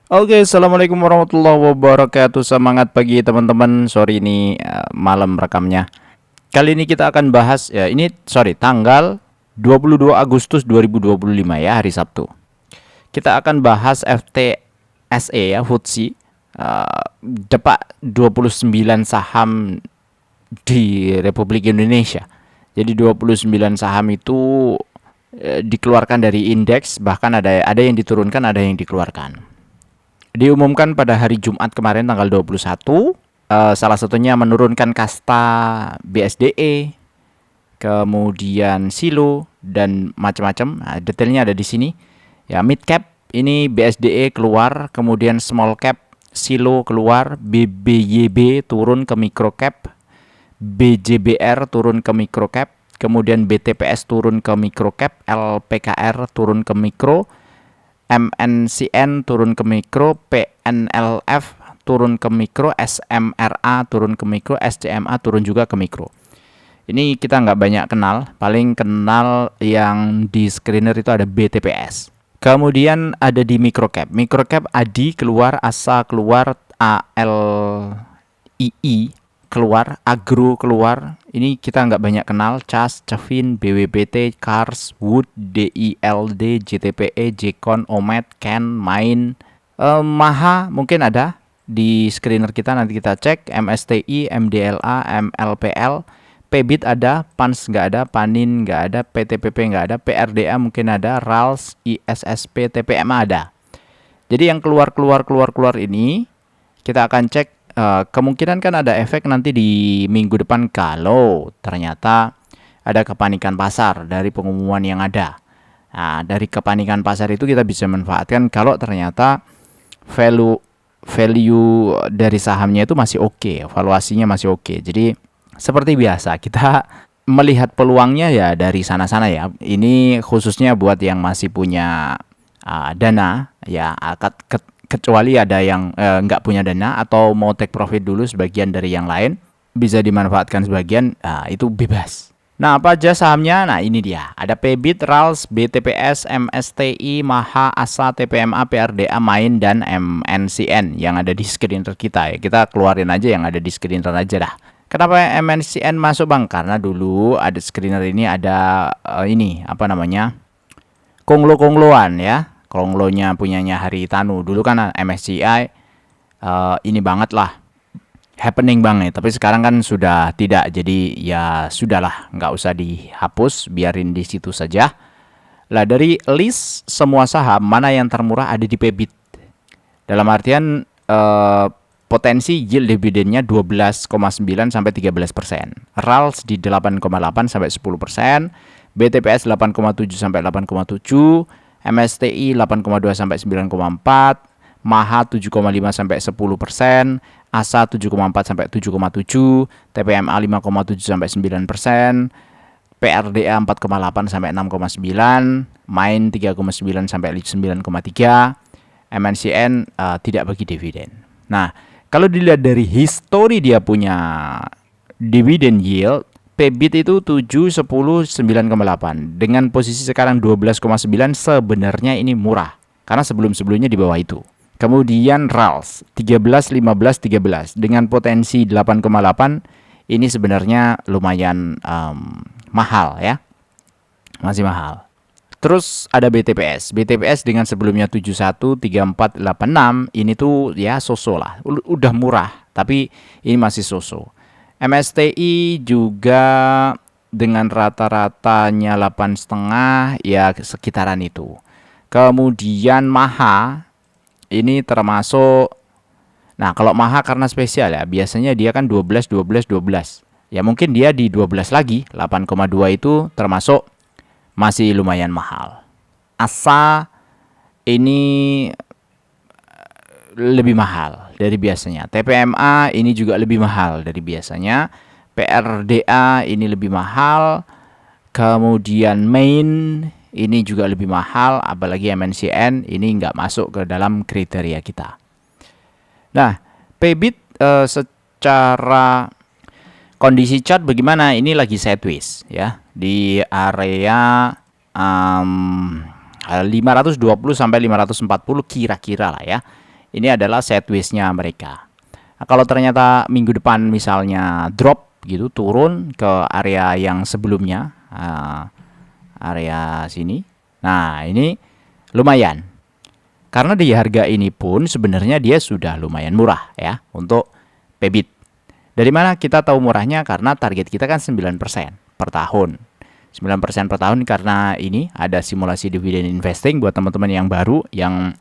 Oke, assalamualaikum warahmatullahi wabarakatuh. Semangat pagi teman-teman. Sorry ini malam rekamnya. Kali ini kita akan bahas ya ini tanggal 22 Agustus 2025 ya, hari Sabtu. Kita akan bahas FTSE ya, FTSE depak 29 saham di Republik Indonesia. Jadi 29 saham itu dikeluarkan dari indeks, bahkan ada yang diturunkan, ada yang dikeluarkan. Diumumkan pada hari Jumat kemarin tanggal 21, salah satunya menurunkan kasta BSDE, kemudian Silo dan macam-macam. Nah, detailnya ada di sini. Ya, mid cap ini BSDE keluar, kemudian small cap Silo keluar, BBYB turun ke micro cap, BJBR turun ke micro cap, kemudian BTPS turun ke micro cap, LPKR turun ke mikro, MNCN turun ke mikro, PNLF turun ke mikro, SMRA turun ke mikro, SCMA turun juga ke mikro. Ini kita nggak banyak kenal, paling kenal yang di screener itu ada BTPS. Kemudian ada di microcap. Microcap ADI keluar, ASA keluar, ALII keluar, Agro keluar. Ini kita nggak banyak kenal. CAS, Cevin, BWPT, Cars, Wood, DILD, JTPE, Jekon, Omet, Ken, Main, Maha mungkin ada di screener kita, nanti kita cek. MSTI, MDLA, MLPL, PBIT ada, PANS nggak ada, PANIN nggak ada, PTPP nggak ada, PRDA mungkin ada, RALS, ISSP, TPMA ada. Jadi yang keluar ini kita akan cek. Kemungkinan kan ada efek nanti di minggu depan kalau ternyata ada kepanikan pasar dari pengumuman yang ada. Nah, dari kepanikan pasar itu kita bisa manfaatkan kalau ternyata value dari sahamnya itu masih oke, valuasinya masih oke. Jadi seperti biasa kita melihat peluangnya ya dari sana-sana ya. Ini khususnya buat yang masih punya dana ya, kecuali ada yang nggak punya dana atau mau take profit dulu sebagian dari yang lain, bisa dimanfaatkan sebagian, itu bebas. Nah, apa aja sahamnya? Nah, ini dia. Ada PBIT, RALS, BTPS, MSTI, Maha, ASA, TPMA, PRDA, Main, dan MNCN yang ada di screener kita ya. Kita keluarin aja yang ada di screener aja dah. Kenapa MNCN masuk bang? Karena dulu ada screener ini ada ini apa namanya? Konglo-kongloan ya. Konglonya punyanya Haritanu. Dulu kan MSCI ini banget lah, happening banget. Tapi sekarang kan sudah tidak. Jadi ya sudahlah, nggak usah dihapus, biarin di situ saja. Lah, dari list semua saham mana yang termurah ada di PBIT. Dalam artian potensi yield dividennya 12,9 sampai 13%. RALS di 8,8 sampai 10%, BTPS 8,7 sampai 8,7, MSTI 8,2 sampai 9,4, Maha 7,5 sampai 10%, ASA 7,4 sampai 7,7, TPMA 5,7 sampai 9%, PRDA 4,8 sampai 6,9, Main 3,9 sampai 9,3, MNCN tidak bagi dividen. Nah, kalau dilihat dari histori dia punya dividen yield, PBIT itu 7, 10, 9,8. Dengan posisi sekarang 12,9 sebenarnya ini murah. Karena sebelum-sebelumnya di bawah itu. Kemudian RALS 13, 15, 13. Dengan potensi 8,8 ini sebenarnya lumayan mahal ya. Masih mahal. Terus ada BTPS. BTPS dengan sebelumnya 71, 34, 86. Ini tuh ya so-so lah. Udah murah. Tapi ini masih so-so. MSTI juga dengan rata-ratanya 8,5 ya sekitaran itu. Kemudian Maha ini termasuk, nah kalau Maha karena spesial ya, biasanya dia kan 12, 12, 12. Ya mungkin dia di 12 lagi, 8,2 itu termasuk masih lumayan mahal. ASA ini lebih mahal dari biasanya. TPMA ini juga lebih mahal dari biasanya. PRDA ini lebih mahal. Kemudian Main ini juga lebih mahal. Apalagi MNCN ini nggak masuk ke dalam kriteria kita. Nah, PBIT secara kondisi chart bagaimana? Ini lagi sideways ya. Di area 520 sampai 540 kira-kira lah ya. Ini adalah sideways-nya mereka. Nah, kalau ternyata minggu depan misalnya drop gitu, turun ke area yang sebelumnya, area sini. Nah, ini lumayan. Karena di harga ini pun sebenarnya dia sudah lumayan murah ya untuk PBIT. Dari mana kita tahu murahnya? Karena target kita kan 9% per tahun. 9% per tahun karena ini ada simulasi dividen investing buat teman-teman yang baru yang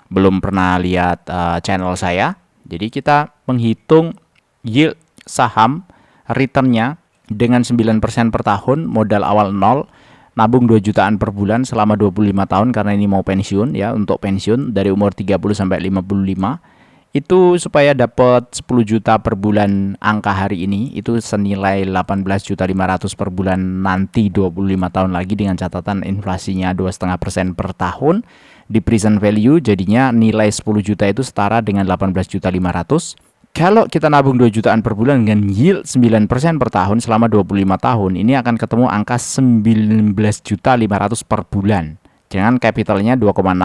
belum pernah lihat channel saya. Jadi kita menghitung yield saham returnnya dengan 9% per tahun, modal awal 0, nabung 2 jutaan per bulan selama 25 tahun karena ini mau pensiun ya, untuk pensiun dari umur 30 sampai 55. Itu supaya dapat 10 juta per bulan angka hari ini, itu senilai 18.500.000 per bulan nanti 25 tahun lagi dengan catatan inflasinya 2,5% per tahun. Di present value jadinya nilai 10 juta itu setara dengan 18.500.000. Kalau kita nabung 2 jutaan per bulan dengan yield 9% per tahun selama 25 tahun, ini akan ketemu angka 19.500.000 per bulan. Dengan capitalnya 2,6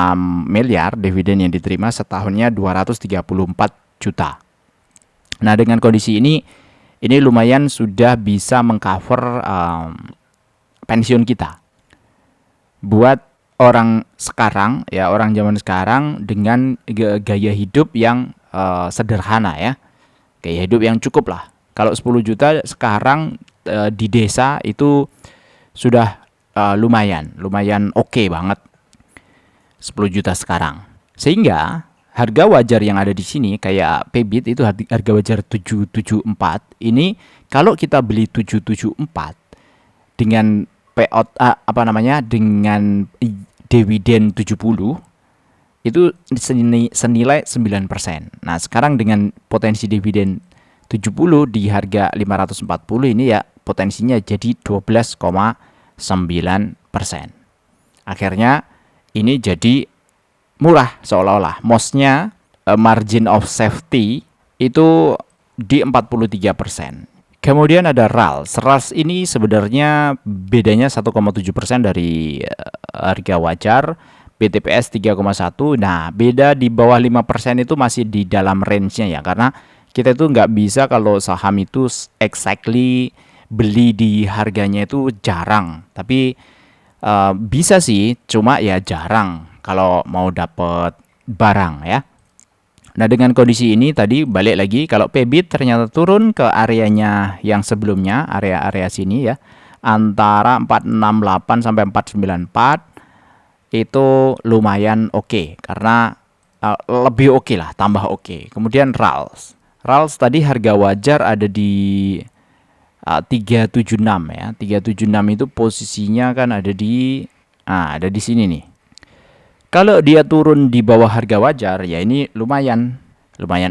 miliar, dividen yang diterima setahunnya 234 juta. Nah, dengan kondisi ini lumayan sudah bisa mengcover pensiun kita. Buat orang sekarang ya, orang zaman sekarang dengan gaya hidup yang sederhana ya, gaya hidup yang cukup lah. Kalau 10 juta sekarang di desa itu sudah lumayan oke banget 10 juta sekarang. Sehingga harga wajar yang ada di sini kayak PBIT itu harga wajar 774. Ini kalau kita beli 774 dengan payout dengan dividen 70 itu senilai 9%. Nah, sekarang dengan potensi dividen 70 di harga 540 ini ya potensinya jadi 12,9%. Akhirnya ini jadi murah seolah-olah. MOS-nya margin of safety itu di 43%. Kemudian ada RALS. RALS ini sebenarnya bedanya 1,7% dari harga wajar. BTPS 3,1. Nah, beda di bawah 5% itu masih di dalam range-nya ya. Karena kita itu nggak bisa kalau saham itu exactly beli di harganya itu jarang. Tapi bisa sih, cuma ya jarang kalau mau dapat barang ya. Nah, dengan kondisi ini tadi balik lagi, kalau PBIT ternyata turun ke areanya yang sebelumnya, area-area sini ya, antara 468 sampai 494 itu lumayan oke, karena lebih oke lah, tambah oke. Kemudian RALS. RALS tadi harga wajar ada di 376 ya. 376 itu posisinya kan ada di sini nih. Kalau dia turun di bawah harga wajar ya ini lumayan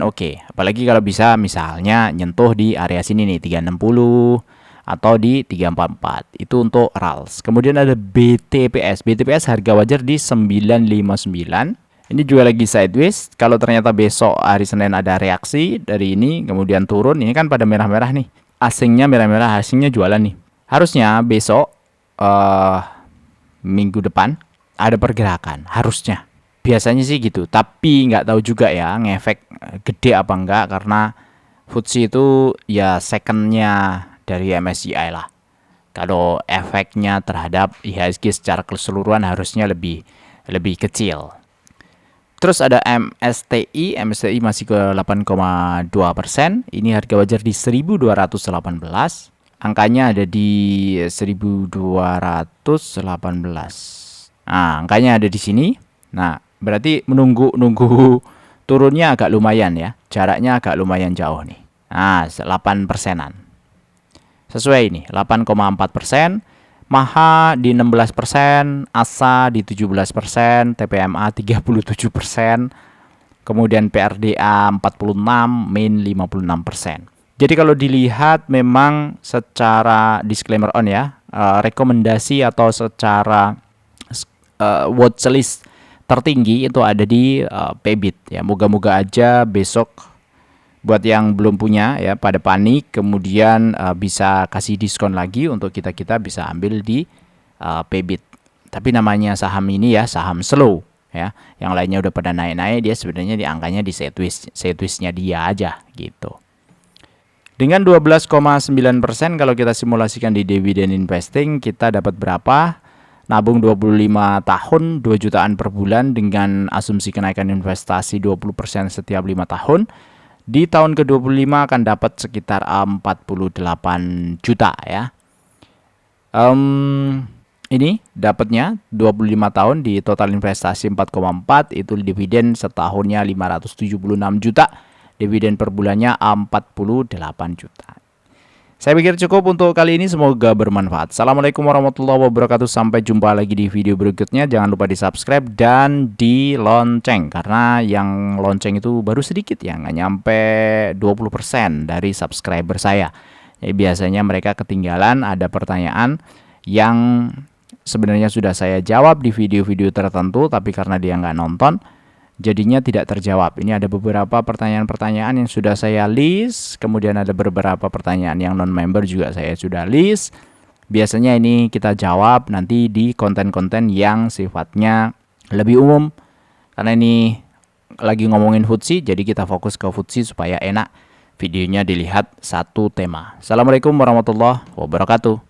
oke. Apalagi kalau bisa misalnya nyentuh di area sini nih 360 atau di 344. Itu untuk RALS. Kemudian ada BTPS. BTPS harga wajar di 959. Ini juga lagi sideways. Kalau ternyata besok hari Senin ada reaksi dari ini kemudian turun, ini kan pada merah-merah nih. Asingnya merah-merah, asingnya jualan nih. Harusnya besok minggu depan ada pergerakan, harusnya. Biasanya sih gitu, tapi nggak tahu juga ya ngefek gede apa enggak, karena FTSE itu ya secondnya dari MSCI lah. Kalau efeknya terhadap IHSG secara keseluruhan harusnya lebih kecil. Terus ada MSTI masih ke 8,2%. Ini harga wajar di 1218. Angkanya ada di 1218. Nah, angkanya ada di sini. Nah, berarti menunggu turunnya agak lumayan ya. Jaraknya agak lumayan jauh nih. Nah, 8%-an. Sesuai ini, 8,4%. MAHA di 16%, ASA di 17%, TPMA 37%, kemudian PRDA 46%, MAIN 56%. Jadi kalau dilihat memang secara disclaimer on ya, rekomendasi atau secara watchlist tertinggi itu ada di PBIT ya. Moga-moga aja besok buat yang belum punya ya pada panik, kemudian bisa kasih diskon lagi untuk kita bisa ambil di PBIT. Tapi namanya saham ini ya saham slow ya. Yang lainnya udah pada naik-naik, dia sebenarnya di angkanya di C-twistnya dia aja gitu. Dengan 12,9% kalau kita simulasikan di dividen investing, kita dapat berapa? Nabung 25 tahun, 2 jutaan per bulan dengan asumsi kenaikan investasi 20% setiap 5 tahun. Di tahun ke-25 akan dapat sekitar 48 juta ya. Ini dapatnya 25 tahun di total investasi 4,4, itu dividen setahunnya 576 juta. Dividen per bulannya 48 juta. Saya pikir cukup untuk kali ini, semoga bermanfaat. Assalamualaikum warahmatullahi wabarakatuh. Sampai jumpa lagi di video berikutnya. Jangan lupa di subscribe dan di lonceng, karena yang lonceng itu baru sedikit ya, nggak nyampe 20% dari subscriber saya. Jadi biasanya mereka ketinggalan, ada pertanyaan yang sebenarnya sudah saya jawab di video-video tertentu, tapi karena dia nggak nonton, jadinya tidak terjawab. Ini ada beberapa pertanyaan-pertanyaan yang sudah saya list, kemudian ada beberapa pertanyaan yang non-member juga saya sudah list. Biasanya ini kita jawab nanti di konten-konten yang sifatnya lebih umum. Karena ini lagi ngomongin FTSE, jadi kita fokus ke FTSE supaya enak videonya dilihat satu tema. Assalamualaikum warahmatullahi wabarakatuh.